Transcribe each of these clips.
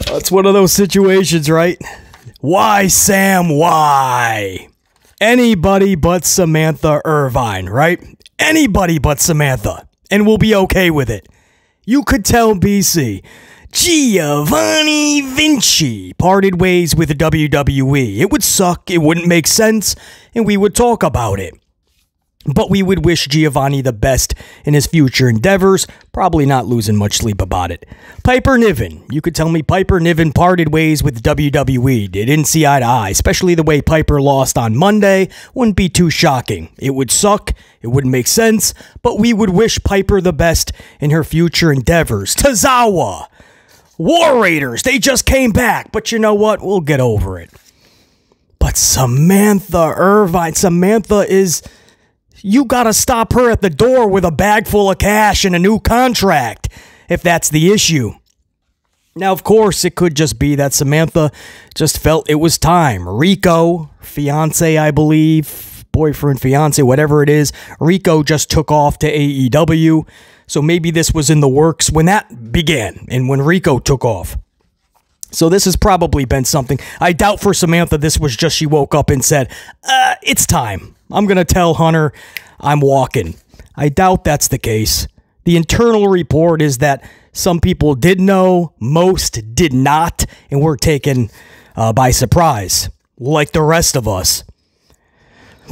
It's one of those situations, right? Why, Sam, why? Anybody but Samantha Irvin, right? Anybody but Samantha. And we'll be okay with it. You could tell BC. Giovanni Vinci parted ways with the WWE. It would suck, it wouldn't make sense, and we would talk about it. But we would wish Giovanni the best in his future endeavors, probably not losing much sleep about it. Piper Niven. You could tell me Piper Niven parted ways with the WWE. They didn't see eye to eye, especially the way Piper lost on Monday. Wouldn't be too shocking. It would suck, it wouldn't make sense, but we would wish Piper the best in her future endeavors. Tozawa. War Raiders, they just came back, but you know what? We'll get over it. But Samantha Irvin, Samantha is... You gotta stop her at the door with a bag full of cash and a new contract, if that's the issue. Now, of course, it could just be that Samantha just felt it was time. Rico, fiance, I believe, boyfriend, fiance, whatever it is, Rico just took off to AEW, so maybe this was in the works when that began and when Rico took off. So this has probably been something. I doubt for Samantha this was just she woke up and said, it's time. I'm going to tell Hunter I'm walking. I doubt that's the case. The internal report is that some people did know, most did not, and were taken by surprise, like the rest of us.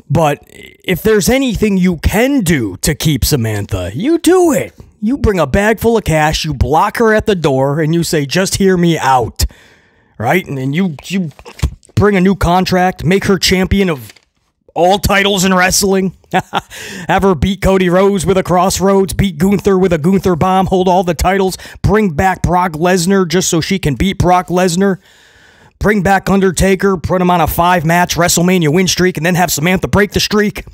But if there's anything you can do to keep Samantha, you do it. You bring a bag full of cash, you block her at the door, and you say, just hear me out. Right? And then you bring a new contract, make her champion of all titles in wrestling. Have her beat Cody Rhodes with a Crossroads, beat Gunther with a Gunther bomb, hold all the titles, bring back Brock Lesnar just so she can beat Brock Lesnar. Bring back Undertaker, put him on a 5-match WrestleMania win streak, and then have Samantha break the streak.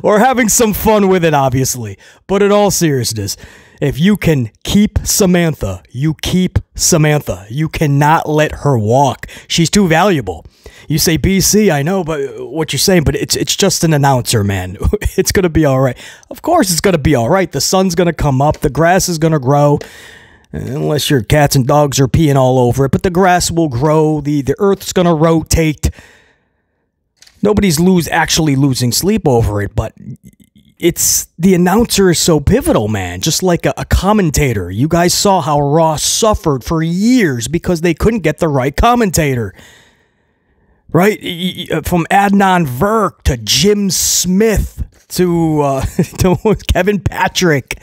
Or having some fun with it, obviously. But in all seriousness, if you can keep Samantha, you keep Samantha. You cannot let her walk. She's too valuable. You say, BC, I know but what you're saying, but it's just an announcer, man. It's going to be all right. Of course it's going to be all right. The sun's going to come up. The grass is going to grow. Unless your cats and dogs are peeing all over it. But the grass will grow. The earth's going to rotate. Nobody's actually losing sleep over it, but it's the announcer is so pivotal, man. Just like a commentator. You guys saw how Raw suffered for years because they couldn't get the right commentator. Right? From Adnan Virk to Jim Smith to Kevin Patrick.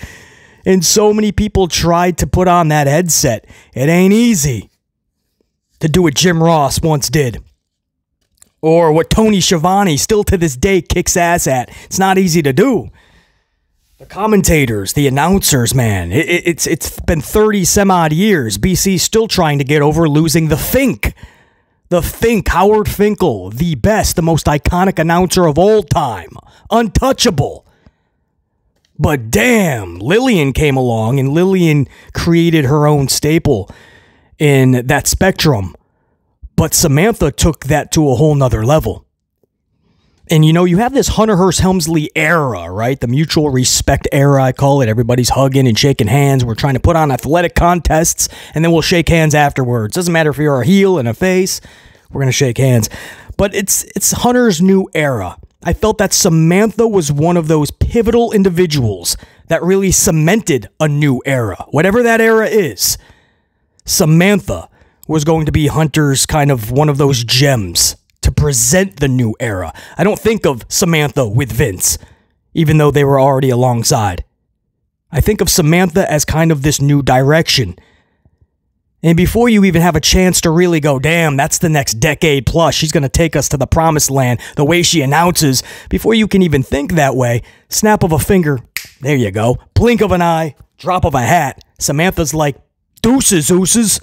And so many people tried to put on that headset. It ain't easy to do what Jim Ross once did. Or what Tony Schiavone still to this day kicks ass at. It's not easy to do. The commentators, the announcers, man. It's been 30 some odd years. BC's still trying to get over losing the Fink. The Fink, Howard Finkel, the best, the most iconic announcer of all time. Untouchable. But damn, Lillian came along and Lillian created her own staple in that spectrum. But Samantha took that to a whole nother level. And you know, you have this Hunter Hearst Helmsley era, right? The mutual respect era, I call it. Everybody's hugging and shaking hands. We're trying to put on athletic contests, and then we'll shake hands afterwards. Doesn't matter if you're a heel and a face, we're going to shake hands. But it's Hunter's new era. I felt that Samantha was one of those pivotal individuals that really cemented a new era. Whatever that era is, Samantha was going to be Hunter's kind of one of those gems to present the new era. I don't think of Samantha with Vince, even though they were already alongside. I think of Samantha as kind of this new direction. And before you even have a chance to really go, damn, that's the next decade plus, she's going to take us to the promised land, the way she announces, before you can even think that way, snap of a finger, there you go, blink of an eye, drop of a hat, Samantha's like, deuces, ooses.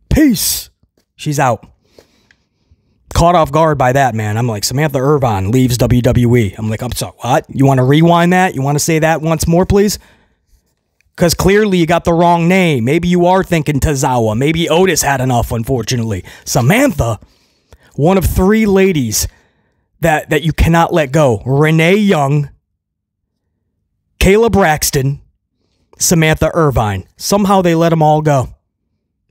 Peace. She's out. Caught off guard by that, man. I'm like, Samantha Irvin leaves WWE. I'm like, I'm sorry, what? You want to rewind that? You want to say that once more, please? Because clearly you got the wrong name. Maybe you are thinking Tozawa. Maybe Otis had enough, unfortunately. Samantha, one of 3 ladies that you cannot let go. Renee Young, Kayla Braxton, Samantha Irvin. Somehow they let them all go.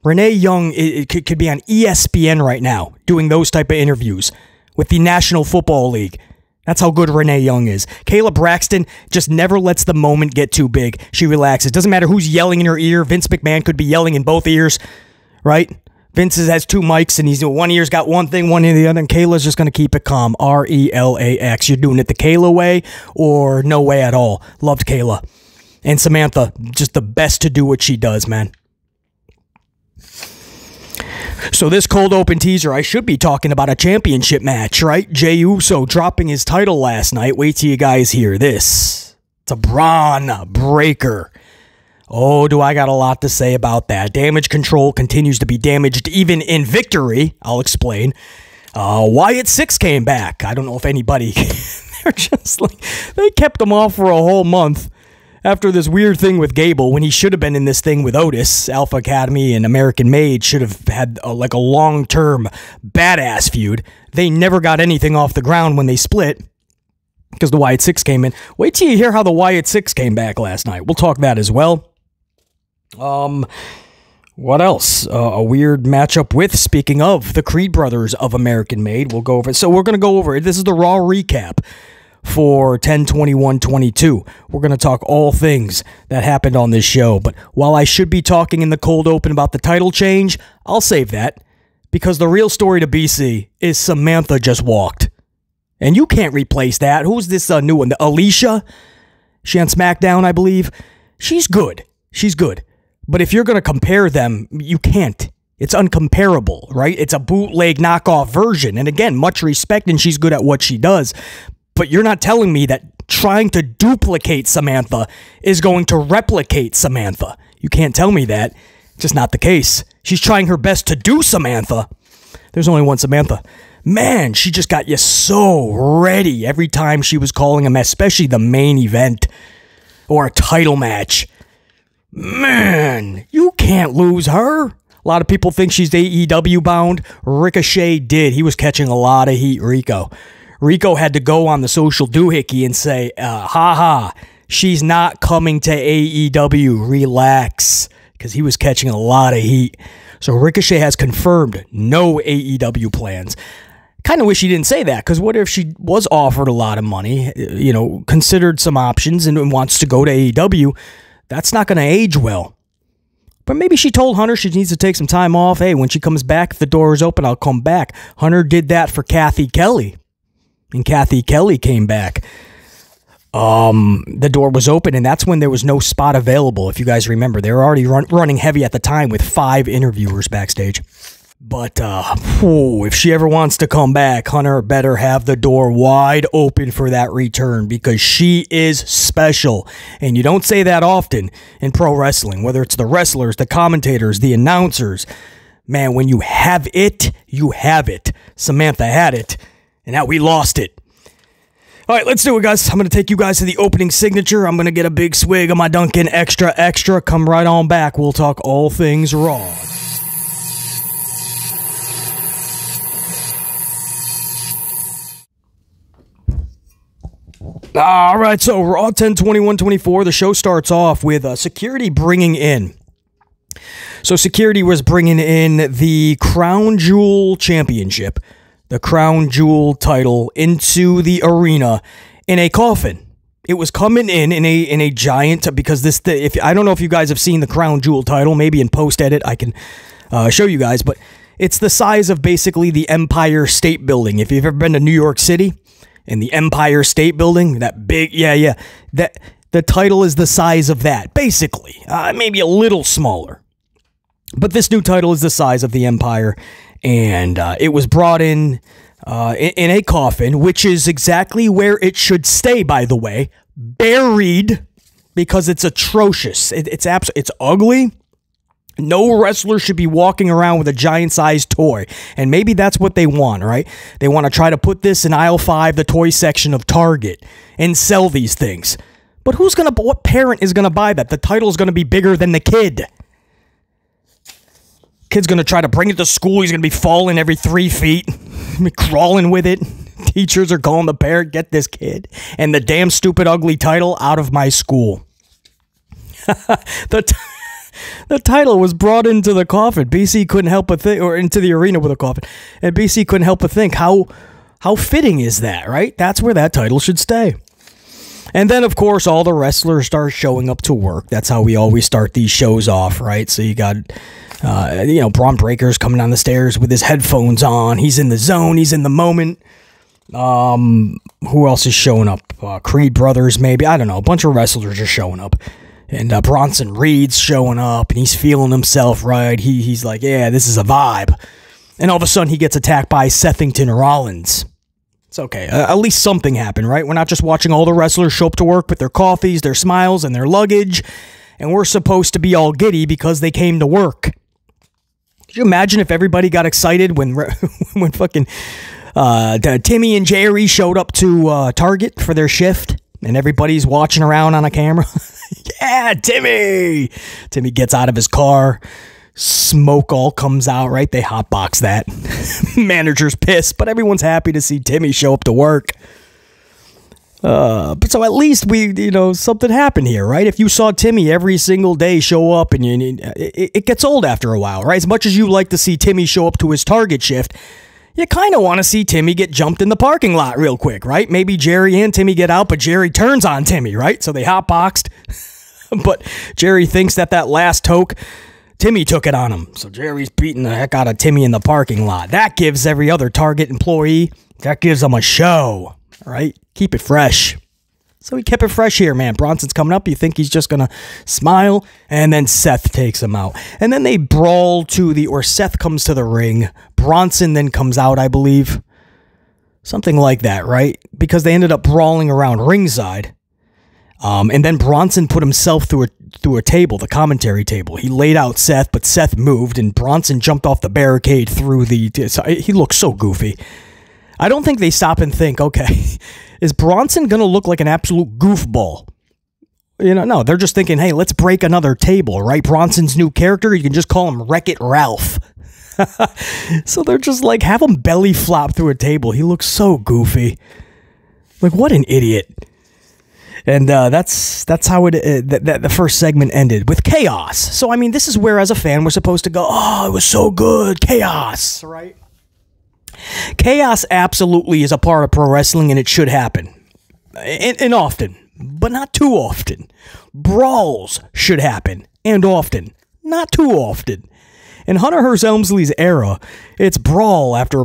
Renee Young could be on ESPN right now doing those type of interviews with the National Football League. That's how good Renee Young is. Kayla Braxton just never lets the moment get too big. She relaxes. Doesn't matter who's yelling in her ear. Vince McMahon could be yelling in both ears, right? Vince has two mics, and one ear's got one thing, one in the other, and Kayla's just going to keep it calm. RELAX. You're doing it the Kayla way or no way at all. Loved Kayla. And Samantha, just the best to do what she does, man. So this cold open teaser, I should be talking about a championship match, right? Jey Uso dropping his title last night. Wait till you guys hear this. It's a Bron Breakker. Oh, do I got a lot to say about that. Damage control continues to be damaged even in victory. I'll explain. Wyatt 6 came back. I don't know if anybody... They're just like... They kept him off for a whole month. After this weird thing with Gable, when he should have been in this thing with Otis, Alpha Academy and American Made should have had a long-term badass feud. They never got anything off the ground when they split because the Wyatt 6 came in. Wait till you hear how the Wyatt 6 came back last night. We'll talk that as well. What else? A weird matchup with, speaking of, the Creed brothers of American Made. We'll go over it. So we're going to go over it. This is the Raw recap for 10/21/22. We're going to talk all things that happened on this show. But while I should be talking in the cold open about the title change, I'll save that because the real story to BC is Samantha just walked. And you can't replace that. Who's this new one? Alicia? She on SmackDown, I believe. She's good. She's good. But if you're going to compare them, you can't. It's uncomparable, right? It's a bootleg knockoff version. And again, much respect, and she's good at what she does. But you're not telling me that trying to duplicate Samantha is going to replicate Samantha. You can't tell me that. It's just not the case. She's trying her best to do Samantha. There's only one Samantha. Man, she just got you so ready every time she was calling him, especially the main event or a title match. Man, you can't lose her. A lot of people think she's AEW bound. Ricochet did. He was catching a lot of heat, Rico. Rico had to go on the social doohickey and say, haha, she's not coming to AEW, relax, because he was catching a lot of heat. So Ricochet has confirmed no AEW plans. Kind of wish he didn't say that, because what if she was offered a lot of money, considered some options and wants to go to AEW? That's not going to age well. But maybe she told Hunter she needs to take some time off. Hey, when she comes back, if the door is open, I'll come back. Hunter did that for Kathy Kelly. And Kathy Kelly came back. The door was open, and that's when there was no spot available. If you guys remember, they were already running heavy at the time with 5 interviewers backstage. But if she ever wants to come back, Hunter better have the door wide open for that return because she is special. And you don't say that often in pro wrestling, whether it's the wrestlers, the commentators, the announcers. Man, when you have it, you have it. Samantha had it. And now we lost it. All right, let's do it, guys. I'm going to take you guys to the opening signature. I'm going to get a big swig of my Dunkin' Extra Extra. Come right on back. We'll talk all things Raw. All right, so Raw 10/21/24. The show starts off with security bringing in. So security was bringing in the Crown Jewel Championship. The Crown Jewel title into the arena in a coffin. It was coming in a giant, because I don't know if you guys have seen the Crown Jewel title. Maybe in post edit I can show you guys, but it's the size of basically the Empire State Building. If you've ever been to New York City and the Empire State Building, that big, that the title is the size of that, basically, maybe a little smaller. But this new title is the size of the Empire. And it was brought in a coffin, which is exactly where it should stay, by the way. Buried, because it's atrocious. It's ugly. No wrestler should be walking around with a giant-sized toy. And maybe that's what they want, right? They want to try to put this in aisle 5, the toy section of Target, and sell these things. But what parent is going to buy that? The title's going to be bigger than the kid. Kid's going to try to bring it to school. He's going to be falling every 3 feet, crawling with it. Teachers are calling the parent, get this kid and the damn stupid ugly title out of my school. The title was brought into the coffin. BC couldn't help but think, or into the arena with a coffin, and BC couldn't help but think, how fitting is that, right? That's where that title should stay. And then, of course, all the wrestlers start showing up to work. That's how we always start these shows off, right? So you got, Bron Breakker's coming down the stairs with his headphones on. He's in the zone. He's in the moment. Who else is showing up? Creed Brothers, maybe. I don't know. A bunch of wrestlers are showing up. And Bronson Reed's showing up, and he's feeling himself, right? He's like, yeah, this is a vibe. And all of a sudden, he gets attacked by Sethington Rollins. It's okay. At least something happened, right? We're not just watching all the wrestlers show up to work with their coffees, their smiles, and their luggage, and we're supposed to be all giddy because they came to work. Could you imagine if everybody got excited when fucking Timmy and Jerry showed up to Target for their shift, and everybody's watching around on a camera? Yeah, Timmy! Timmy gets out of his car. Smoke all comes out, right? They hotbox that. Manager's pissed, but everyone's happy to see Timmy show up to work. But so at least something happened here, right? If you saw Timmy every single day show up, and it gets old after a while, right? As much as you like to see Timmy show up to his Target shift, you kind of want to see Timmy get jumped in the parking lot real quick, right? Maybe Jerry and Timmy get out, but Jerry turns on Timmy, right? So they hotboxed. But Jerry thinks that last toke, Timmy took it on him. So Jerry's beating the heck out of Timmy in the parking lot. That gives every other Target employee, that gives them a show, right? Keep it fresh. So he kept it fresh here, man. Bronson's coming up. You think he's just going to smile, and then Seth takes him out. And then they brawl or Seth comes to the ring. Bronson then comes out, I believe. Something like that, right? Because they ended up brawling around ringside. And then Bronson put himself through a table, the commentary table. He laid out Seth, but Seth moved, and Bronson jumped off the barricade through he looked so goofy. I don't think they stop and think, okay, is Bronson going to look like an absolute goofball? No, they're just thinking, hey, let's break another table, right? Bronson's new character, you can just call him Wreck-It Ralph. So they're just like, have him belly flop through a table. He looks so goofy. Like, what an idiot. And that's how the first segment ended, with chaos. So, I mean, this is where, as a fan, we're supposed to go, oh, it was so good, chaos, right? Chaos absolutely is a part of pro wrestling, and it should happen. And often, but not too often. Brawls should happen, and often, not too often. In Hunter Hearst Helmsley's era, it's brawl after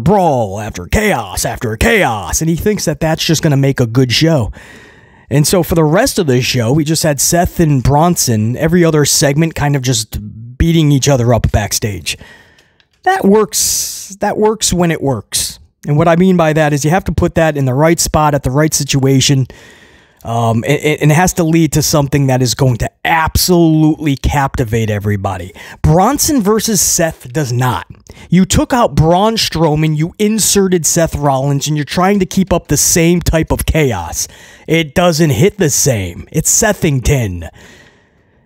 chaos after chaos, and he thinks that's just going to make a good show. And so for the rest of the show, we just had Seth and Bronson, every other segment, kind of just beating each other up backstage. That works when it works. And what I mean by that is you have to put that in the right spot at the right situation. And it has to lead to something that is going to absolutely captivate everybody. Bronson versus Seth does not. You took out Braun Strowman, you inserted Seth Rollins, and you're trying to keep up the same type of chaos. It doesn't hit the same. It's Sethington.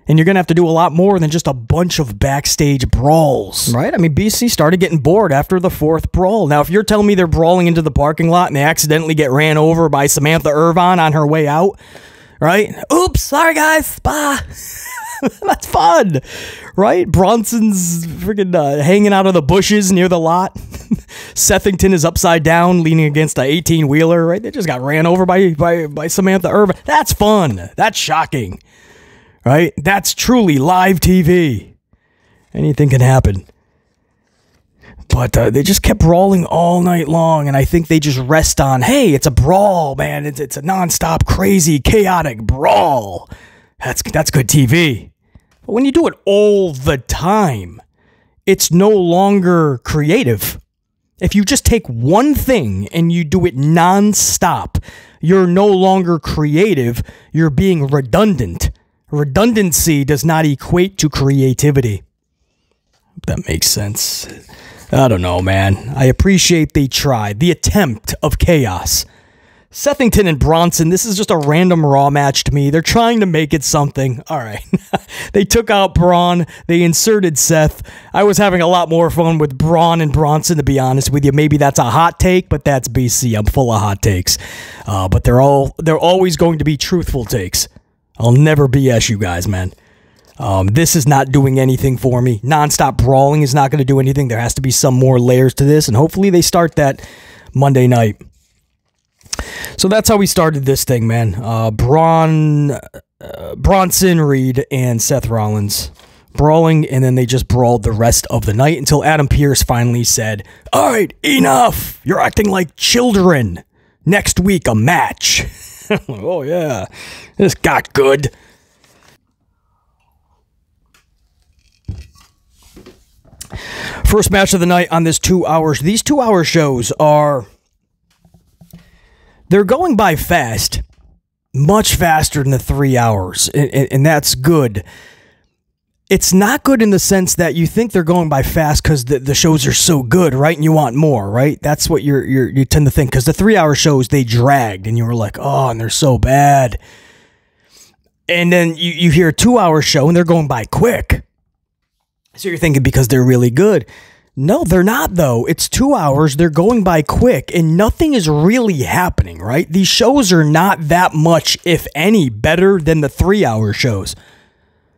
And you're going to have to do a lot more than just a bunch of backstage brawls. Right? I mean, BC started getting bored after the fourth brawl. Now, if you're telling me they're brawling into the parking lot and they accidentally get ran over by Samantha Irvin on her way out, right? Oops, sorry guys, bye. That's fun, right? Bronson's freaking hanging out of the bushes near the lot. Sethington is upside down, leaning against an 18-wheeler, right? They just got ran over by Samantha Irvin. That's fun. That's shocking. Right? That's truly live TV. Anything can happen. But they just kept brawling all night long, and I think they just rest on, hey, it's a brawl, man. It's a nonstop, crazy, chaotic brawl. That's good TV. But when you do it all the time, it's no longer creative. If you just take one thing and you do it nonstop, you're no longer creative. You're being redundant. Redundancy does not equate to creativity. That makes sense. I don't know, man. I appreciate they tried. The attempt of chaos. Sethington and Bronson, this is just a random Raw match to me. They're trying to make it something. All right. They took out Braun. They inserted Seth. I was having a lot more fun with Braun and Bronson, to be honest with you. Maybe that's a hot take, but that's BC. I'm full of hot takes. But they're always going to be truthful takes. I'll never BS you guys, man. This is not doing anything for me. Non-stop brawling is not going to do anything. There has to be some more layers to this, and hopefully they start that Monday night. So that's how we started this thing, man. Bronson, Reed, and Seth Rollins brawling, and then they just brawled the rest of the night until Adam Pearce finally said, "All right, enough. You're acting like children. Next week, a match." Oh, yeah. This got good. First match of the night on this 2 hours. These 2-hour shows are... they're going by fast. Much faster than the 3 hours. And that's good. It's not good in the sense that you think they're going by fast because the shows are so good, right? And you want more, right? That's what you tend to think. Because the 3-hour shows, they dragged. And you were like, oh, and they're so bad. And then you hear a 2-hour show and they're going by quick. So you're thinking because they're really good. No, they're not, though. It's 2 hours. They're going by quick. And nothing is really happening, right? These shows are not that much, if any, better than the 3-hour shows.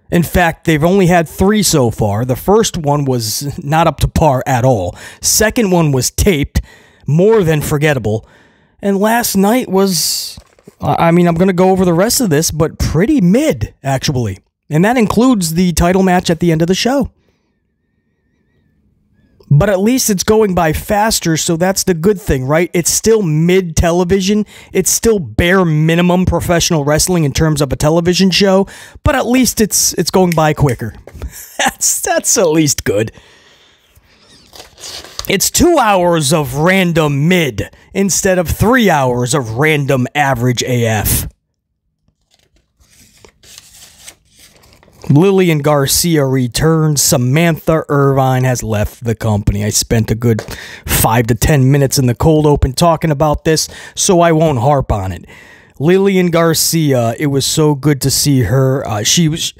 In fact, they've only had 3 so far. The first one was not up to par at all. Second one was taped, more than forgettable. And last night was, I mean, I'm going to go over the rest of this, but pretty mid, actually. And that includes the title match at the end of the show. But at least it's going by faster, so that's the good thing, right? It's still mid-television. It's still bare minimum professional wrestling in terms of a television show, but at least it's going by quicker. That's at least good. It's 2 hours of random mid instead of 3 hours of random average AF. Lillian Garcia returns. Samantha Irvin has left the company. I spent a good 5 to 10 minutes in the cold open talking about this, so I won't harp on it. Lillian Garcia, it was so good to see her. She was,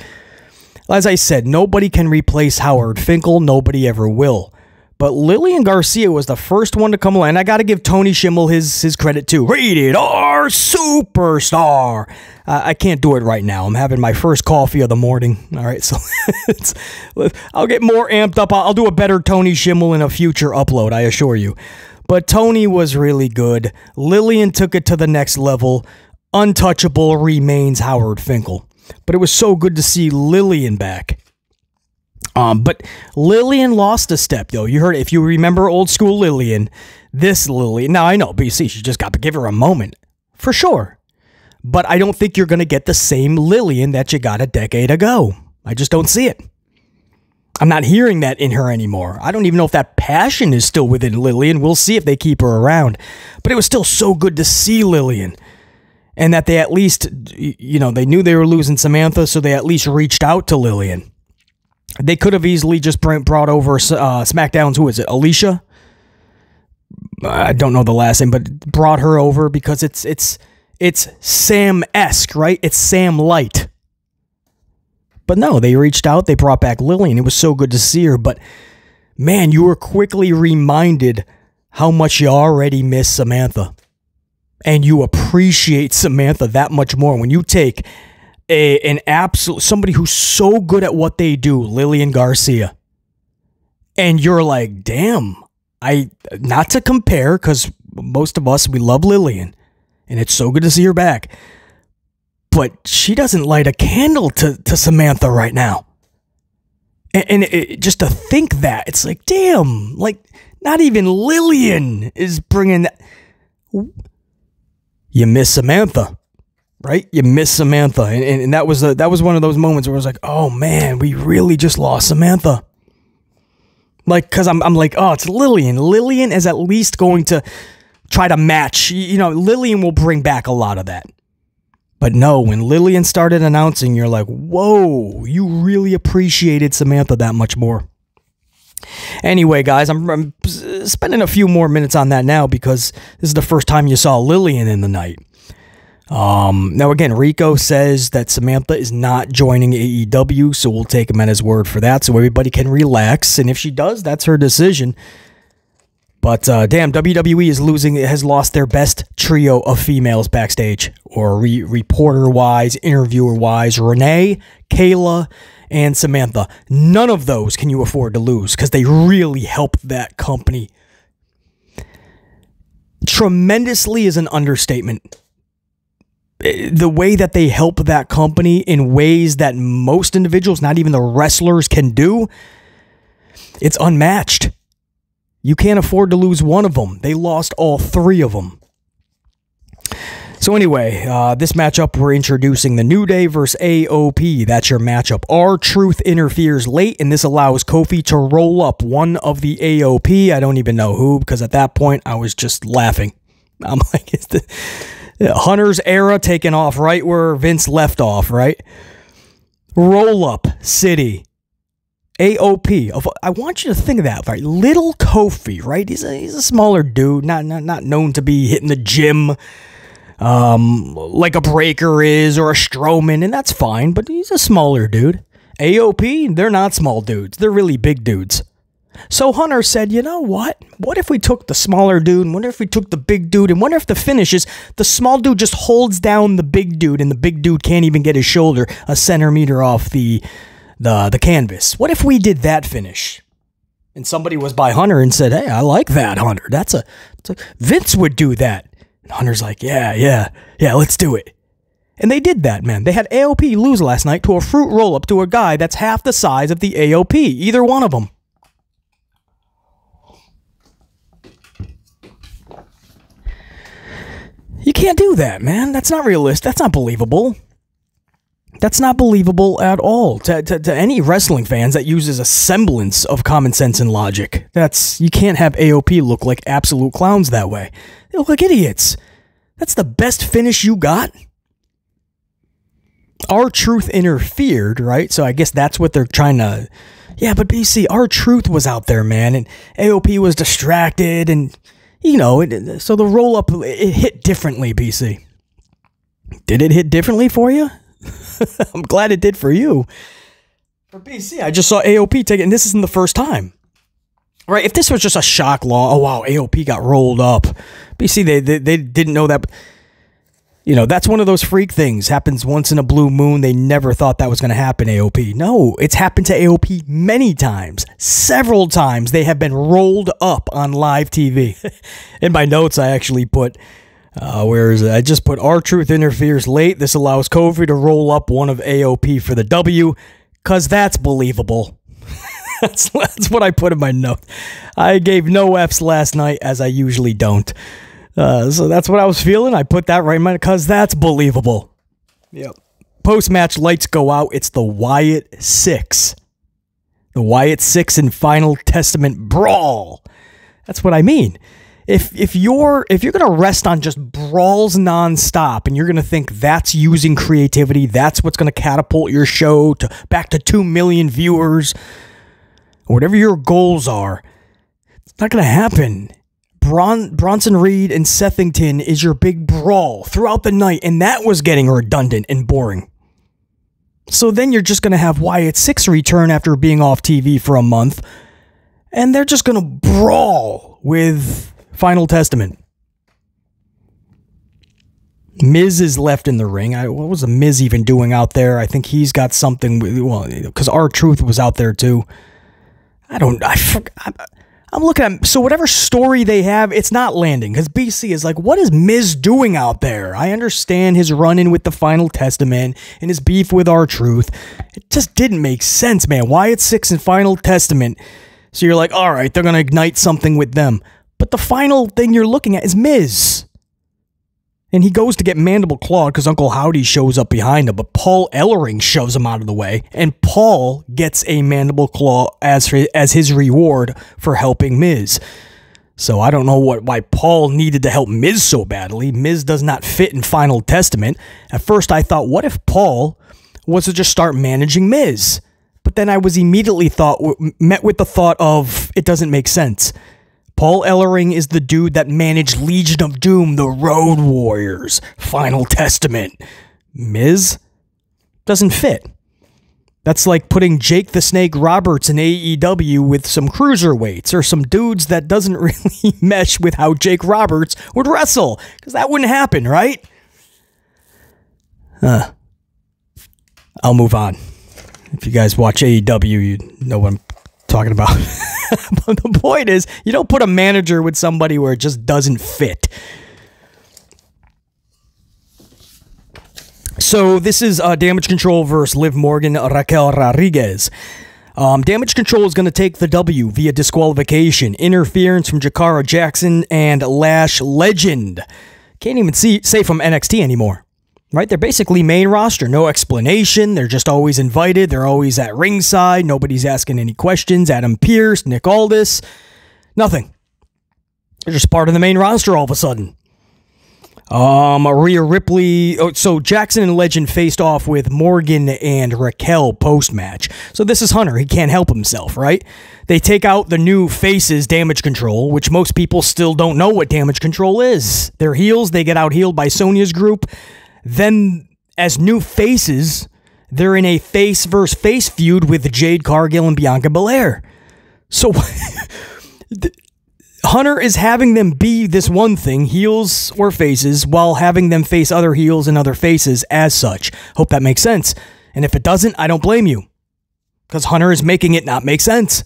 as I said, nobody can replace Howard Finkel. Nobody ever will. But Lillian Garcia was the first one to come along. And I got to give Tony Schimmel his credit too. Rated R Superstar. I can't do it right now. I'm having my first coffee of the morning. All right, so I'll get more amped up. I'll do a better Tony Schimmel in a future upload, I assure you. But Tony was really good. Lillian took it to the next level. Untouchable remains Howard Finkel. But it was so good to see Lillian back. But Lillian lost a step, though. You heard it. If you remember old school Lillian, this Lillian. Now, I know, but you see, she just got to give her a moment. For sure. But I don't think you're going to get the same Lillian that you got a decade ago. I just don't see it. I'm not hearing that in her anymore. I don't even know if that passion is still within Lillian. We'll see if they keep her around. But it was still so good to see Lillian. And that they at least, you know, they knew they were losing Samantha, so they at least reached out to Lillian. They could have easily just brought over SmackDown's, who is it, Alicia? I don't know the last name, but brought her over because it's Sam-esque, right? It's Sam Light. But no, they reached out, they brought back Lillian. It was so good to see her, but man, you were quickly reminded how much you already miss Samantha. And you appreciate Samantha that much more when you take an absolute somebody who's so good at what they do, Lillian Garcia, and you're like, damn, not to compare, because most of us, we love Lillian and it's so good to see her back, but she doesn't light a candle to Samantha right now. And just to think that, it's like, damn, like not even Lillian is bringing that. You miss Samantha. Right? You miss Samantha. And that was one of those moments where I was like, oh man, we really just lost Samantha. Like, because I'm like, oh, it's Lillian. Lillian is at least going to try to match. You know, Lillian will bring back a lot of that. But no, when Lillian started announcing, you're like, whoa, you really appreciated Samantha that much more. Anyway, guys, I'm spending a few more minutes on that now because this is the first time you saw Lillian in the night. Now again, Rico says that Samantha is not joining AEW, so we'll take him at his word for that, so everybody can relax, and if she does, that's her decision. But damn, WWE has lost their best trio of females backstage, or reporter-wise, interviewer-wise. Renee, Kayla, and Samantha. None of those can you afford to lose because they really helped that company. Tremendously is an understatement. The way that they help that company in ways that most individuals, not even the wrestlers, can do, it's unmatched. You can't afford to lose one of them. They lost all three of them. So anyway, this matchup, we're introducing the New Day versus AOP. That's your matchup. R-Truth interferes late, and this allows Kofi to roll up one of the AOP. I don't even know who, because at that point, I was just laughing. I'm like, it's the Hunter's era taking off right where Vince left off, right? Roll up City. AOP. I want you to think of that, right? Little Kofi, right? He's a smaller dude, not known to be hitting the gym like a Breakker is or a Strowman, and that's fine, but he's a smaller dude. AOP, they're not small dudes. They're really big dudes. So Hunter said, you know what? What if we took the smaller dude, and what if we took the big dude, and what if the finish is the small dude just holds down the big dude, and the big dude can't even get his shoulder a centimeter off the canvas? What if we did that finish? And somebody was by Hunter and said, hey, I like that, Hunter. It's like, Vince would do that. And Hunter's like, yeah, let's do it. And they did that, man. They had AOP lose last night to a fruit roll-up to a guy that's half the size of the AOP. Either one of them. You can't do that, man. That's not realistic. That's not believable. That's not believable at all to any wrestling fans that uses a semblance of common sense and logic. You can't have AOP look like absolute clowns that way. They look like idiots. That's the best finish you got? R-Truth interfered, right? So I guess that's what they're trying to... Yeah, but BC, R-Truth was out there, man, and AOP was distracted, and, you know, so the roll-up, it hit differently, BC. Did it hit differently for you? I'm glad it did for you. For BC, I just saw AOP take it, and this isn't the first time. Right? If this was just a shock law, oh wow, AOP got rolled up. BC, they didn't know that. You know, that's one of those freak things. Happens once in a blue moon. They never thought that was going to happen, AOP. No, it's happened to AOP many times. Several times they have been rolled up on live TV. In my notes, I actually put... where is it? I just put R-Truth interferes late. This allows Kofi to roll up one of AOP for the W, because that's believable. that's what I put in my note. I gave no Fs last night, as I usually don't. So that's what I was feeling. I put that right in my, because that's believable. Yep. Post-match lights go out. It's the Wyatt 6. The Wyatt 6 and Final Testament brawl. That's what I mean. If you're gonna rest on just brawls nonstop, and you're gonna think that's using creativity, that's what's gonna catapult your show back to 2 million viewers, whatever your goals are, it's not gonna happen. Bronson Reed and Sethington is your big brawl throughout the night, and that was getting redundant and boring. So then you're just gonna have Wyatt 6 return after being off TV for a month, and they're just gonna brawl with Final Testament. Miz is left in the ring. What was the Miz even doing out there? I think he's got something. Well, because R-Truth was out there too. I'm looking at. So whatever story they have, it's not landing. Because BC is like, what is Miz doing out there? I understand his run-in with the Final Testament and his beef with R-Truth. It just didn't make sense, man. Wyatt 6 and Final Testament. So you're like, all right, they're gonna ignite something with them. But the final thing you're looking at is Miz. And he goes to get mandible clawed because Uncle Howdy shows up behind him, but Paul Ellering shoves him out of the way, and Paul gets a mandible claw as his reward for helping Miz. So I don't know why Paul needed to help Miz so badly. Miz does not fit in Final Testament. At first I thought, what if Paul was to just start managing Miz? But then I was immediately met with the thought of, it doesn't make sense. Paul Ellering is the dude that managed Legion of Doom, the Road Warriors, Final Testament. Miz doesn't fit. That's like putting Jake the Snake Roberts in AEW with some cruiserweights or some dudes that doesn't really mesh with how Jake Roberts would wrestle, because that wouldn't happen, right? I'll move on. If you guys watch AEW, you know what I'm talking about. But the point is, you don't put a manager with somebody where it just doesn't fit. So this is Damage Control versus Liv Morgan, Raquel Rodriguez. Damage Control is going to take the W via disqualification. Interference from Jakara Jackson and Lash Legend. Can't even say from NXT anymore. Right? They're basically main roster. No explanation. They're just always invited. They're always at ringside. Nobody's asking any questions. Adam Pearce, Nick Aldis. Nothing. They're just part of the main roster all of a sudden. Rhea Ripley. Oh, so Jackson and Legend faced off with Morgan and Raquel post-match. So this is Hunter. He can't help himself, right? They take out the new faces, Damage Control, which most people still don't know what Damage Control is. They're heels. They get out-heeled by Sonya's group. Then, as new faces, they're in a face-versus-face feud with Jade Cargill and Bianca Belair. So, Hunter is having them be this one thing, heels or faces, while having them face other heels and other faces as such. Hope that makes sense. And if it doesn't, I don't blame you. Because Hunter is making it not make sense.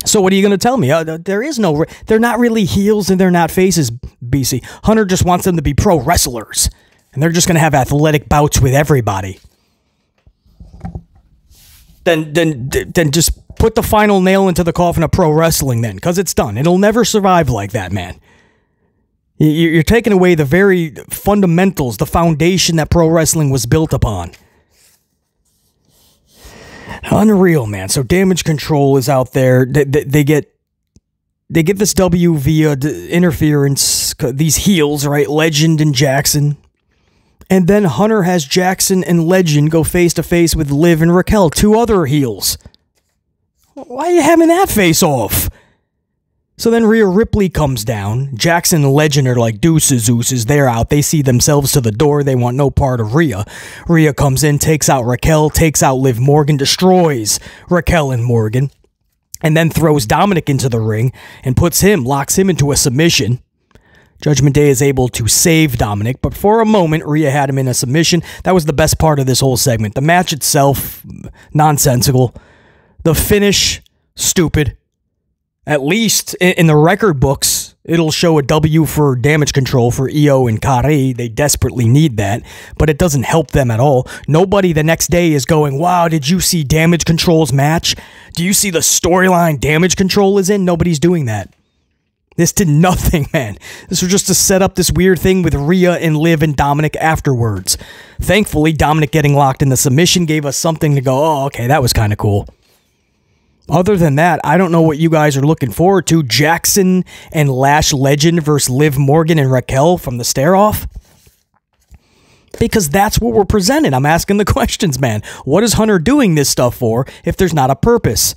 So what are you going to tell me? They're not really heels and they're not faces, BC. Hunter just wants them to be pro wrestlers. And they're just going to have athletic bouts with everybody. Then just put the final nail into the coffin of pro wrestling then, because it's done. It'll never survive like that, man. You're taking away the very fundamentals, the foundation that pro wrestling was built upon. Unreal, man. So Damage Control is out there. They get this W via interference. These heels, right? Legend and Jackson. And then Hunter has Jackson and Legend go face-to-face with Liv and Raquel, two other heels. Why are you having that face-off? So then Rhea Ripley comes down. Jackson and Legend are like deuces. They're out. They see themselves to the door. They want no part of Rhea. Rhea comes in, takes out Raquel, takes out Liv Morgan, destroys Raquel and Morgan, and then throws Dominic into the ring and locks him into a submission. Judgment Day is able to save Dominic, but for a moment, Rhea had him in a submission. That was the best part of this whole segment. The match itself, nonsensical. The finish, stupid. At least in the record books, it'll show a W for Damage Control for Io and Kari. They desperately need that, but it doesn't help them at all. Nobody the next day is going, wow, did you see Damage Control's match? Do you see the storyline Damage Control is in? Nobody's doing that. This did nothing, man. This was just to set up this weird thing with Rhea and Liv and Dominic afterwards. Thankfully, Dominic getting locked in the submission gave us something to go, oh, okay, that was kind of cool. Other than that, I don't know what you guys are looking forward to. Jackson and Lash Legend versus Liv Morgan and Raquel from the stare-off? Because that's what we're presented. I'm asking the questions, man. What is Hunter doing this stuff for if there's not a purpose?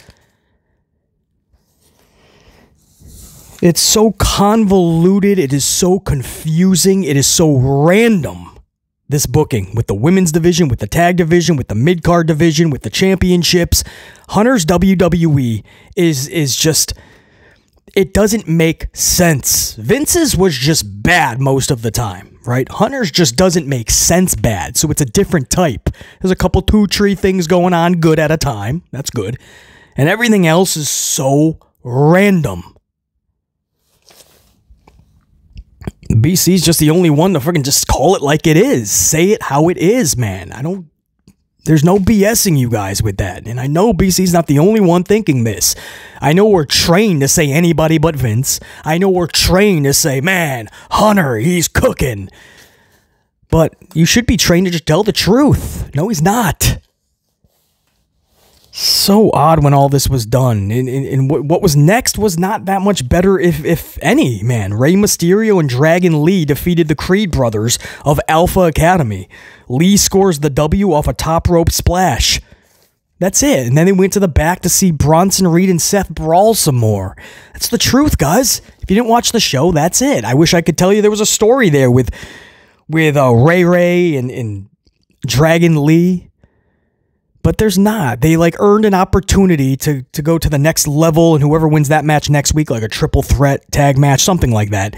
It's so convoluted. It is so confusing. It is so random, this booking, with the women's division, with the tag division, with the mid-card division, with the championships. Hunter's WWE is just, it doesn't make sense. Vince's was just bad most of the time, right? Hunter's just doesn't make sense bad, so it's a different type. There's a couple 2-3 things going on good at a time. That's good. And everything else is so random. BC's just the only one to freaking just call it like it is. Say it how it is, man. There's no BSing you guys with that. And I know BC's not the only one thinking this. I know we're trained to say anybody but Vince. I know we're trained to say, man, Hunter, he's cooking. But you should be trained to just tell the truth. No, he's not. So odd when all this was done. And what was next was not that much better, if any, man. Rey Mysterio and Dragon Lee defeated the Creed brothers of Alpha Academy. Lee scores the W off a top rope splash. That's it. And then they went to the back to see Bronson Reed and Seth brawl some more. That's the truth, guys. If you didn't watch the show, that's it. I wish I could tell you there was a story there with Ray and Dragon Lee. But there's not. They earned an opportunity to go to the next level, and whoever wins that match next week, like a triple threat tag match, something like that,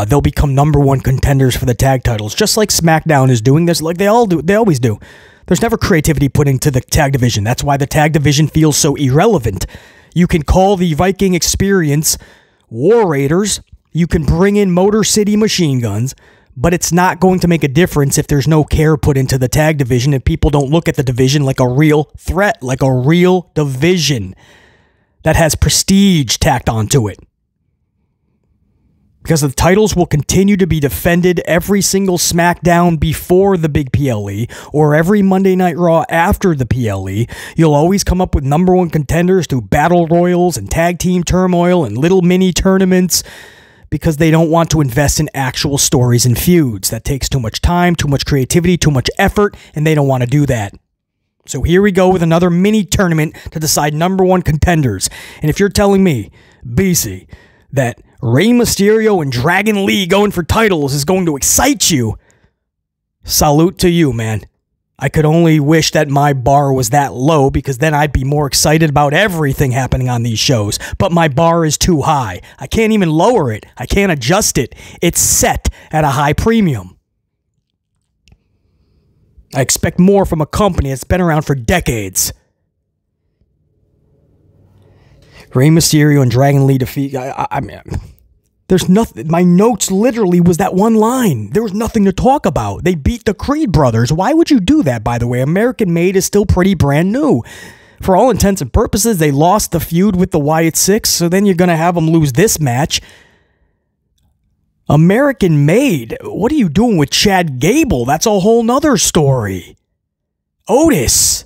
they'll become #1 contenders for the tag titles, just like SmackDown is doing this, like they always do. There's never creativity put into the tag division. That's why the tag division feels so irrelevant. You can call the Viking Experience War Raiders. You can bring in Motor City Machine Guns. But it's not going to make a difference if there's no care put into the tag division and people don't look at the division like a real threat, like a real division that has prestige tacked onto it. Because the titles will continue to be defended every single SmackDown before the big PLE or every Monday Night Raw after the PLE. You'll always come up with number one contenders through battle royals and tag team turmoil and little mini tournaments, because they don't want to invest in actual stories and feuds. That takes too much time, too much creativity, too much effort, and they don't want to do that. So here we go with another mini tournament to decide number one contenders. And if you're telling me, BC, that Rey Mysterio and Dragon Lee going for titles is going to excite you, salute to you, man. I could only wish that my bar was that low, because then I'd be more excited about everything happening on these shows. But my bar is too high. I can't even lower it. I can't adjust it. It's set at a high premium. I expect more from a company that's been around for decades. Rey Mysterio and Dragon Lee defeat... I mean, there's nothing. My notes literally was that one line. There was nothing to talk about. They beat the Creed brothers. Why would you do that, by the way? American Made is still pretty brand new. For all intents and purposes, they lost the feud with the Wyatt Six, so then you're going to have them lose this match. American Made? What are you doing with Chad Gable? That's a whole nother story. Otis.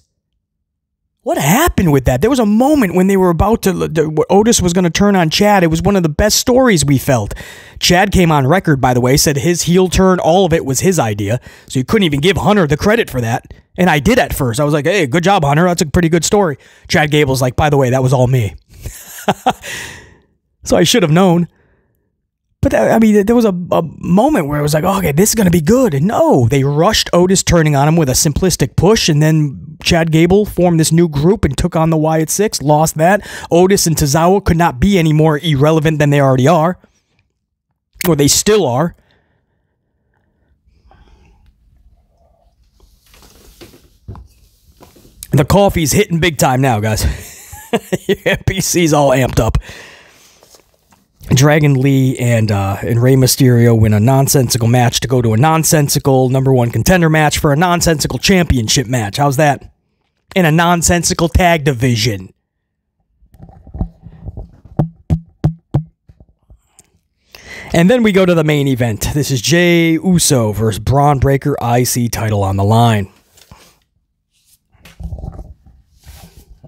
What happened with that? There was a moment when they were about to... Otis was going to turn on Chad. It was one of the best stories we felt. Chad came on record, by the way, said his heel turn, all of it was his idea. So you couldn't even give Hunter the credit for that. And I did at first. I was like, hey, good job, Hunter. That's a pretty good story. Chad Gable's like, by the way, that was all me. So I should have known. But, I mean, there was a moment where it was like, oh, okay, this is going to be good. And no, they rushed Otis turning on him with a simplistic push, and then Chad Gable formed this new group and took on the Wyatt Six, lost that. Otis and Tozawa could not be any more irrelevant than they already are. Or they still are. The coffee's hitting big time now, guys. PC's all amped up. Dragon Lee and Rey Mysterio win a nonsensical match to go to a nonsensical number one contender match for a nonsensical championship match. How's that? In a nonsensical tag division. And then we go to the main event. This is Jey Uso versus Bron Breakker, IC title on the line.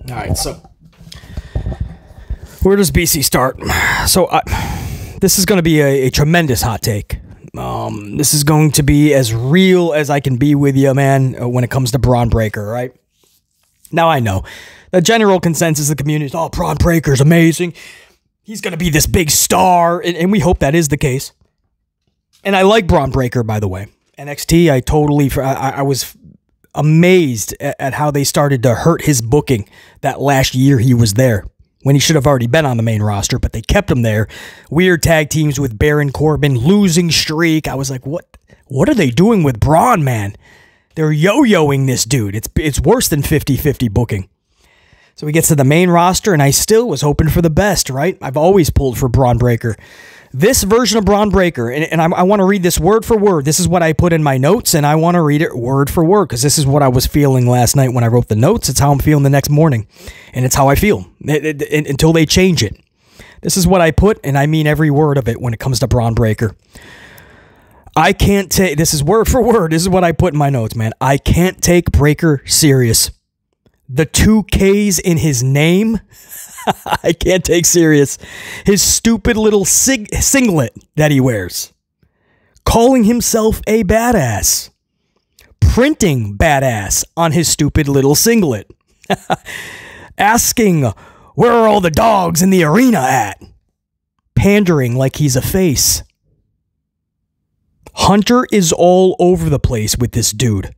All right, so where does BC start? So this is going to be a tremendous hot take. This is going to be as real as I can be with you, man, when it comes to Bron Breakker, right? Now I know the general consensus of the community is, oh, Bron Breakker's amazing. He's going to be this big star, and we hope that is the case. And I like Bron Breakker, by the way. NXT, I was amazed at how they started to hurt his booking that last year he was there, when he should have already been on the main roster, but they kept him there. Weird tag teams with Baron Corbin, losing streak. I was like, what are they doing with Braun, man? They're yo-yoing this dude. It's worse than 50-50 booking. So he gets to the main roster, and I still was hoping for the best, right? I've always pulled for Bron Breakker. This version of Bron Breakker, and I want to read this word for word. This is what I put in my notes, and I want to read it word for word, because this is what I was feeling last night when I wrote the notes. It's how I'm feeling the next morning, and it's how I feel until they change it. This is what I put, and I mean every word of it when it comes to Bron Breakker. I can't take... This is word for word. This is what I put in my notes, man. I can't take Breakker serious. The 2 Ks in his name... I can't take serious. His stupid little singlet that he wears. Calling himself a badass. Printing badass on his stupid little singlet. Asking, where are all the dogs in the arena at? Pandering like he's a face. Hunter is all over the place with this dude.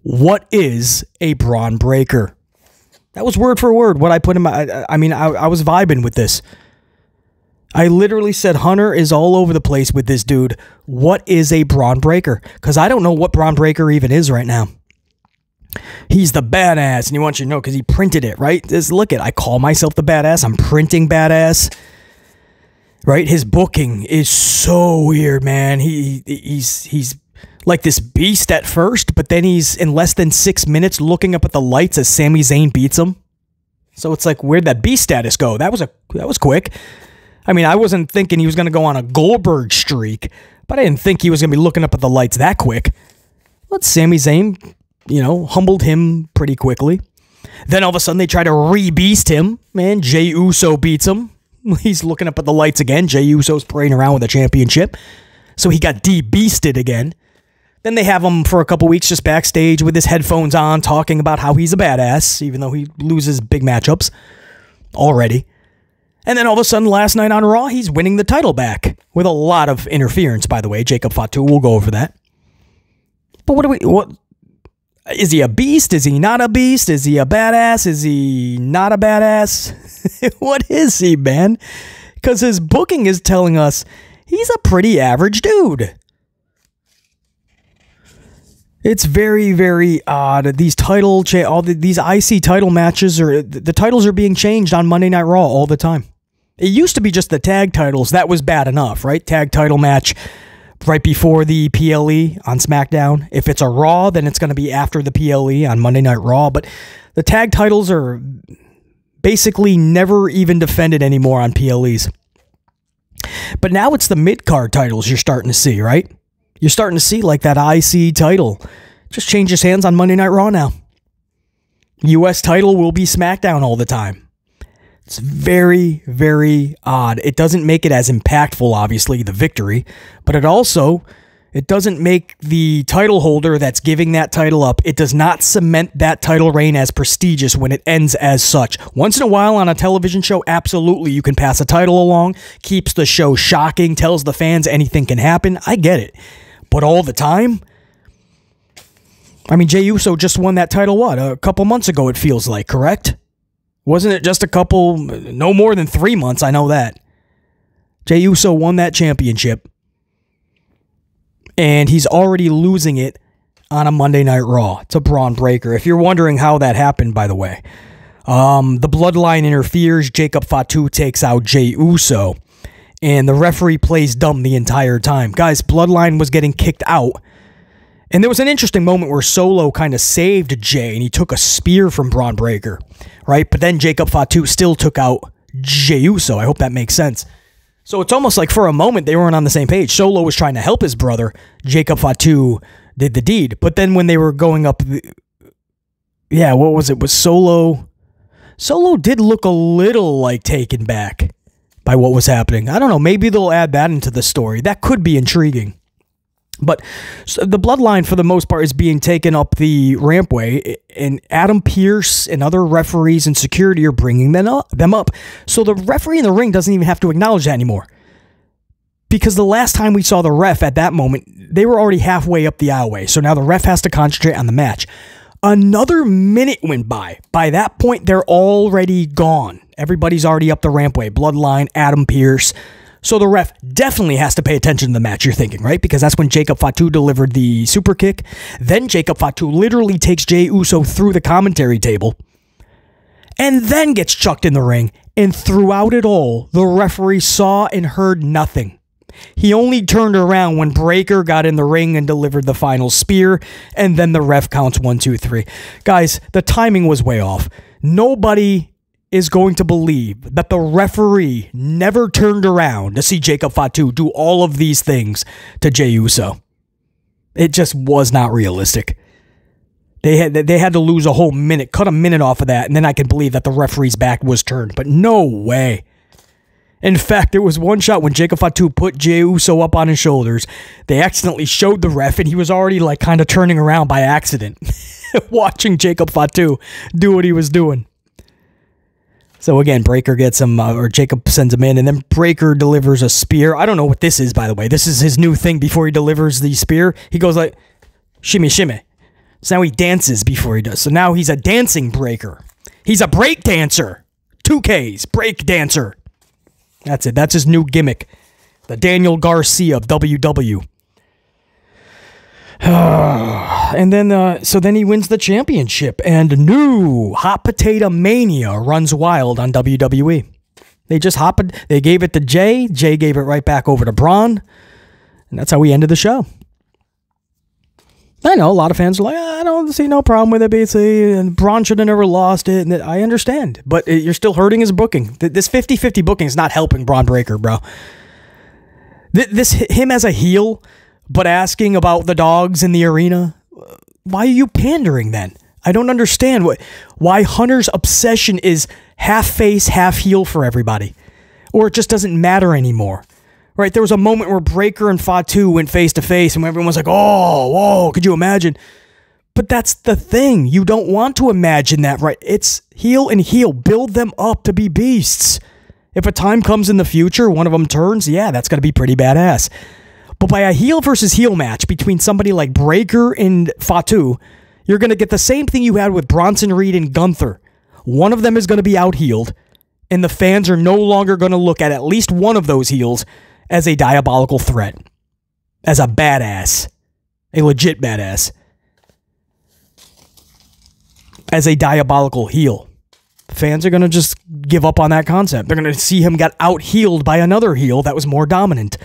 What is a Bron Breakker? That was word for word what I put in my... I was vibing with this. I literally said Hunter is all over the place with this dude. What is a Bron Breakker? Because I don't know what Bron Breakker even is right now. He's the badass, and he wants you to know because he printed it, right? Just look at, I call myself the badass. I'm printing badass, right? His booking is so weird, man. He's like this beast at first, but then he's in less than 6 minutes looking up at the lights as Sami Zayn beats him. So it's like, where'd that beast status go? That was quick. I mean, I wasn't thinking he was going to go on a Goldberg streak, but I didn't think he was going to be looking up at the lights that quick. But Sami Zayn, you know, humbled him pretty quickly. Then all of a sudden they try to re-beast him. Man, Jey Uso beats him. He's looking up at the lights again. Jey Uso's parading around with a championship. So he got de-beasted again. Then they have him for a couple weeks just backstage with his headphones on, talking about how he's a badass, even though he loses big matchups already. And then all of a sudden, last night on Raw, he's winning the title back with a lot of interference, by the way. Jacob Fatu, we'll go over that. But what is he a beast? Is he not a beast? Is he a badass? Is he not a badass? What is he, man? Because his booking is telling us he's a pretty average dude. It's very, very odd. These these IC title matches, the titles are being changed on Monday Night Raw all the time. It used to be just the tag titles. That was bad enough, right? Tag title match right before the PLE on SmackDown. If it's a Raw, then it's going to be after the PLE on Monday Night Raw. But the tag titles are basically never even defended anymore on PLEs. But now it's the mid-card titles you're starting to see, right? You're starting to see like that IC title just changes hands on Monday Night Raw now. US title will be SmackDown all the time. It's very, very odd. It doesn't make it as impactful, obviously, the victory, but it doesn't make the title holder that's giving that title up, it does not cement that title reign as prestigious when it ends as such. Once in a while on a television show, absolutely, you can pass a title along, keeps the show shocking, tells the fans anything can happen. I get it. But all the time? I mean, Jey Uso just won that title, a couple months ago, it feels like, correct? Wasn't it just no more than 3 months, I know that. Jey Uso won that championship. And he's already losing it on a Monday Night Raw to Bron Breakker. If you're wondering how that happened, by the way. The bloodline interferes, Jacob Fatu takes out Jey Uso. And the referee plays dumb the entire time. Guys, Bloodline was getting kicked out. And there was an interesting moment where Solo kind of saved Jey, and he took a spear from Bron Breakker, right? But then Jacob Fatu still took out Jey Uso. I hope that makes sense. So it's almost like for a moment they weren't on the same page. Solo was trying to help his brother. Jacob Fatu did the deed. But then when they were going up... what was it? Was Solo... Solo did look a little like taken back by what was happening. I don't know. Maybe they'll add that into the story. That could be intriguing. But the bloodline, for the most part, is being taken up the rampway, and Adam Pearce and other referees and security are bringing them up. So the referee in the ring doesn't even have to acknowledge that anymore. Because the last time we saw the ref at that moment, they were already halfway up the aisleway. So now the ref has to concentrate on the match. Another minute went by. By that point, they're already gone. Everybody's already up the rampway. Bloodline, Adam Pearce. So the ref definitely has to pay attention to the match, you're thinking, right? Because that's when Jacob Fatu delivered the super kick. Then Jacob Fatu literally takes Jey Uso through the commentary table and then gets chucked in the ring. And throughout it all, the referee saw and heard nothing. He only turned around when Breakker got in the ring and delivered the final spear, and then the ref counts 1, 2, 3. Guys, the timing was way off. Nobody is going to believe that the referee never turned around to see Jacob Fatu do all of these things to Jey Uso. It just was not realistic. They had to lose a whole minute, cut a minute off of that, and then I can believe that the referee's back was turned. But no way. In fact, there was one shot when Jacob Fatu put Jey Uso up on his shoulders. They accidentally showed the ref, and he was already like kind of turning around by accident, watching Jacob Fatu do what he was doing. So again, Breakker gets him, or Jacob sends him in, and then Breakker delivers a spear. I don't know what this is, by the way. This is his new thing before he delivers the spear. He goes like, shimmy, shimmy. So now he dances before he does. So now he's a dancing Breakker. He's a break dancer. 2Ks, break dancer. That's it. That's his new gimmick. The Daniel Garcia of WW. And then, so then he wins the championship, and new Hot Potato Mania runs wild on WWE. They gave it to Jey. Jey gave it right back over to Bron, and that's how we ended the show. I know a lot of fans are like, I don't see no problem with it, BC, and Bron should have never lost it, and I understand, but you're still hurting his booking. This 50-50 booking is not helping Bron Breakker, bro. Him as a heel, but asking about the dogs in the arena, why are you pandering then? I don't understand why Hunter's obsession is half face, half heel for everybody, or it just doesn't matter anymore. Right, there was a moment where Breakker and Fatu went face to face, and everyone was like, "Oh, whoa, could you imagine?" But that's the thing. You don't want to imagine that, right? It's heel and heel. Build them up to be beasts. If a time comes in the future, one of them turns, yeah, that's going to be pretty badass. But by a heel versus heel match between somebody like Breakker and Fatu, you're going to get the same thing you had with Bronson Reed and Gunther. One of them is going to be out-heeled, and the fans are no longer going to look at least one of those heels as a diabolical threat, as a badass, a legit badass, as a diabolical heel. Fans are going to just give up on that concept. They're going to see him get out-heeled by another heel that was more dominant.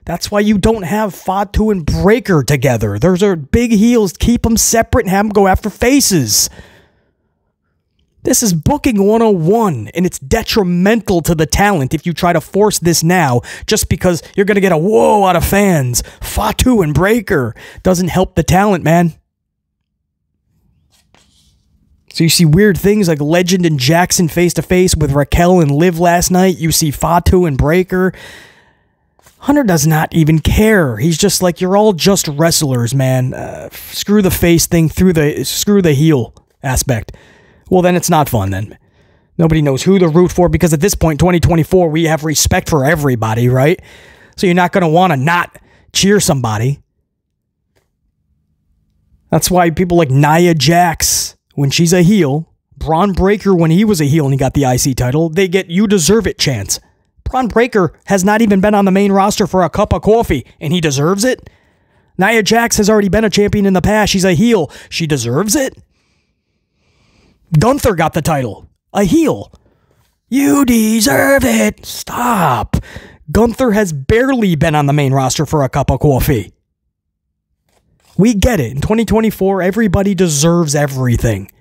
That's why you don't have Fatu and Breakker together. Those are big heels. Keep them separate and have them go after faces. This is booking 101, and it's detrimental to the talent if you try to force this now just because you're going to get a whoa out of fans. Fatu and Breakker doesn't help the talent, man. So you see weird things like Legend and Jackson face-to-face with Raquel and Liv last night. You see Fatu and Breakker. Hunter does not even care. He's just like, you're all just wrestlers, man. Screw the face thing, screw the heel aspect. Well, then it's not fun then. Nobody knows who to root for because at this point, 2024, we have respect for everybody, right? So you're not going to want to not cheer somebody. That's why people like Nia Jax, when she's a heel, Bron Breakker, when he was a heel and he got the IC title, they get "you deserve it" chants. Bron Breakker has not even been on the main roster for a cup of coffee, and he deserves it. Nia Jax has already been a champion in the past. She's a heel. She deserves it. Gunther got the title. A heel. You deserve it. Stop. Gunther has barely been on the main roster for a cup of coffee. We get it. In 2024, everybody deserves everything.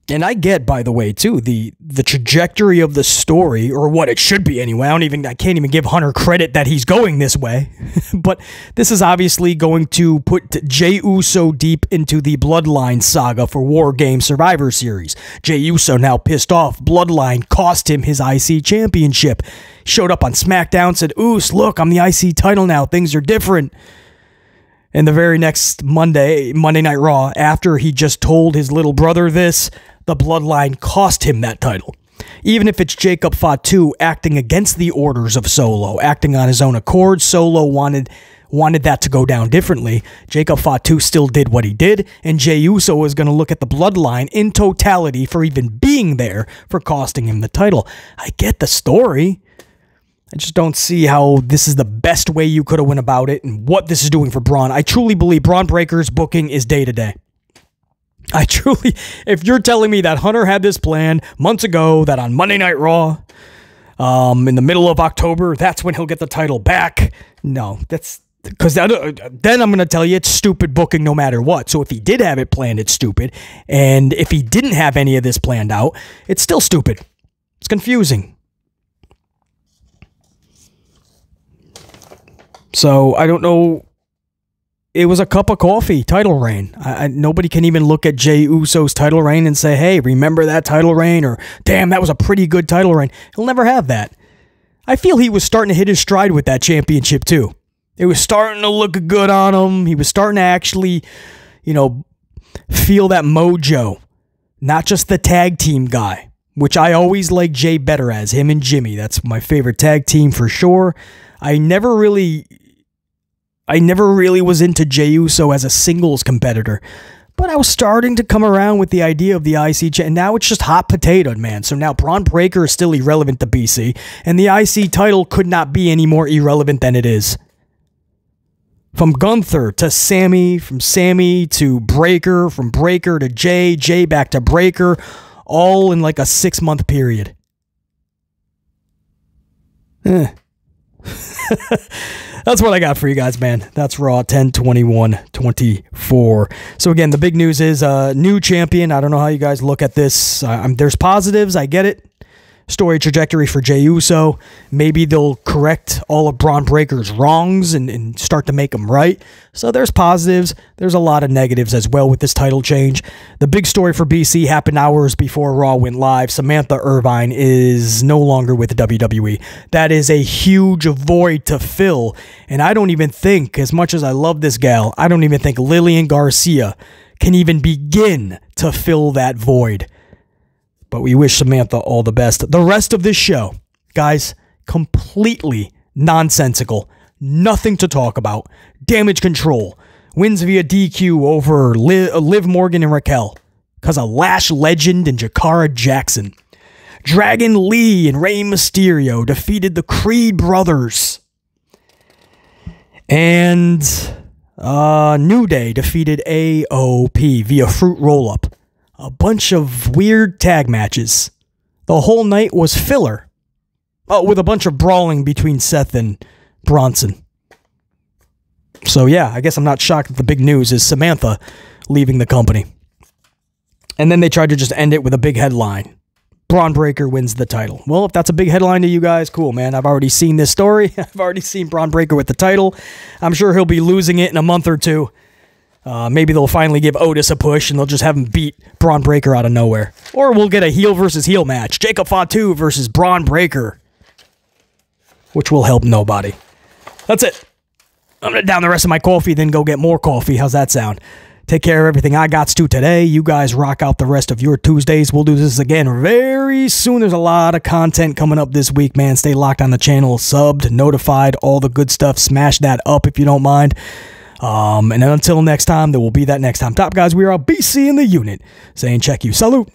And I get, by the way, too, the trajectory of the story, or what it should be anyway. I can't even give Hunter credit that he's going this way. But this is obviously going to put Jey Uso deep into the Bloodline saga for War Games Survivor Series. Jey Uso now pissed off. Bloodline cost him his IC championship. Showed up on SmackDown, said, "Oos, look, I'm the IC title now. Things are different." And the very next Monday Night Raw, after he just told his little brother this, the Bloodline cost him that title. Even if it's Jacob Fatu acting against the orders of Solo, acting on his own accord, Solo wanted that to go down differently. Jacob Fatu still did what he did, and Jey Uso was going to look at the Bloodline in totality for even being there for costing him the title. I get the story. I just don't see how this is the best way you could have went about it and what this is doing for Bron. I truly believe Bron Breakker's booking is day-to-day. If you're telling me that Hunter had this plan months ago, that on Monday Night Raw, in the middle of October, that's when he'll get the title back. No, that's because then I'm going to tell you it's stupid booking no matter what. So if he did have it planned, it's stupid. And if he didn't have any of this planned out, it's still stupid. It's confusing. So I don't know. It was a cup of coffee title reign. Nobody can even look at Jey Uso's title reign and say, hey, remember that title reign? Or, damn, that was a pretty good title reign. He'll never have that. I feel he was starting to hit his stride with that championship, too. It was starting to look good on him. He was starting to actually, feel that mojo. Not just the tag team guy, which I always like Jey better as, him and Jimmy. That's my favorite tag team for sure. I never really was into Jey Uso as a singles competitor, but I was starting to come around with the idea of the IC, and now it's just hot potato, man. So now Bron Breakker is still irrelevant to BC, and the IC title could not be any more irrelevant than it is. From Gunther to Sammy, from Sammy to Breakker, from Breakker to Jey, Jey back to Breakker, all in like a 6-month period. That's what I got for you guys, man. That's Raw 10/21/24. So again, the big news is new champion. I don't know how you guys look at this. There's positives. I get it. Story trajectory for Jey Uso. Maybe they'll correct all of Bron Breakker's wrongs and start to make them right. So there's positives. There's a lot of negatives as well with this title change. The big story for BC happened hours before Raw went live. Samantha Irvin is no longer with the WWE. That is a huge void to fill. And I don't even think, as much as I love this gal, I don't even think Lillian Garcia can even begin to fill that void. But we wish Samantha all the best. The rest of this show, guys, completely nonsensical. Nothing to talk about. Damage Control wins via DQ over Liv Morgan and Raquel because of Lash Legend and Jakara Jackson. Dragon Lee and Rey Mysterio defeated the Creed brothers. And New Day defeated AOP via Fruit Roll-Up. A bunch of weird tag matches. The whole night was filler. Oh, with a bunch of brawling between Seth and Bronson. So yeah, I guess I'm not shocked that the big news is Samantha leaving the company. And then they tried to just end it with a big headline. Bron Breakker wins the title. Well, if that's a big headline to you guys, cool, man. I've already seen this story. I've already seen Bron Breakker with the title. I'm sure he'll be losing it in a month or two. Maybe they'll finally give Otis a push and they'll just have him beat Bron Breakker out of nowhere. Or we'll get a heel versus heel match. Jacob Fatu versus Bron Breakker. Which will help nobody. That's it. I'm going to down the rest of my coffee, then go get more coffee. How's that sound? Take care of everything I got to today. You guys rock out the rest of your Tuesdays. We'll do this again very soon. There's a lot of content coming up this week, man. Stay locked on the channel, subbed, notified, all the good stuff. Smash that up if you don't mind. And until next time, there will be that next time. Top guys, we are BC in the unit saying check you. Salute.